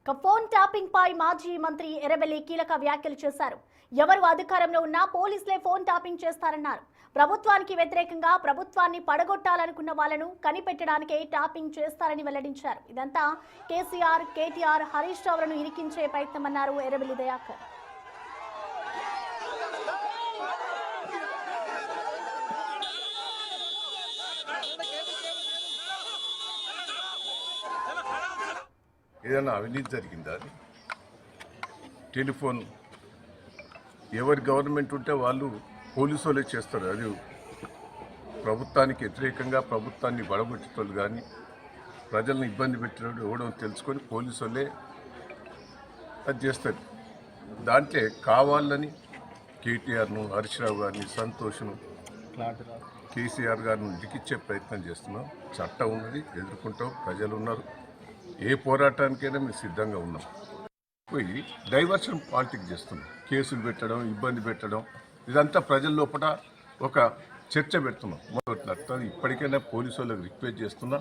Phone tapping పై మాజీ మంత్రి ఎర్రబెల్లి కీలక వ్యాఖ్యలు చేశారు. ఎవరు అధికారంలో ఉన్నా పోలీసులే ఫోన్ ట్యాపింగ్ చేస్తారన్నారు. ప్రభుత్వానికి వ్యతిరేకంగా ప్రభుత్వాన్ని పడగొట్టాలనుకున్న వాళ్లను కనిపెట్టడానికే ట్యాపింగ్ చేస్తారని వెల్లడించారు. ఇదంతా కేసీఆర్, కేటీఆర్, హరీష్ రావులను ఇరికించే ప్రయత్నమన్నారు ఎర్రబెల్లి దయాకర్. ఏదైనా అవినీతి జరిగిందా? అది టెలిఫోన్ ఎవరి గవర్నమెంట్ ఉంటే వాళ్ళు పోలీసు వాళ్ళే చేస్తారు. అది ప్రభుత్వానికి వ్యతిరేకంగా ప్రభుత్వాన్ని బడగొట్టేటోళ్ళు కానీ ప్రజలను ఇబ్బంది పెట్టినట్టు ఎవడో తెలుసుకొని పోలీసు వాళ్ళే అది చేస్తారు. దాంట్లో కావాలని కేటీఆర్ను, హరీష్ రావు గారిని, సంతోష్ను, కేసీఆర్ గారిని ఇరికిచ్చే ప్రయత్నం చేస్తున్నాం. చట్టం ఉన్నది, ఎదుర్కొంటాం, ప్రజలు ఉన్నారు. ఏ పోరాటానికైనా మేము సిద్ధంగా ఉన్నాం. పోయి డైవర్షన్ పాలిటిక్స్ చేస్తున్నాం. కేసులు పెట్టడం, ఇబ్బంది పెట్టడం, ఇదంతా ప్రజల లోపల ఒక చర్చ పెడుతున్నాం. ఇప్పటికైనా పోలీసు వాళ్ళకి రిక్వెస్ట్ చేస్తున్నా,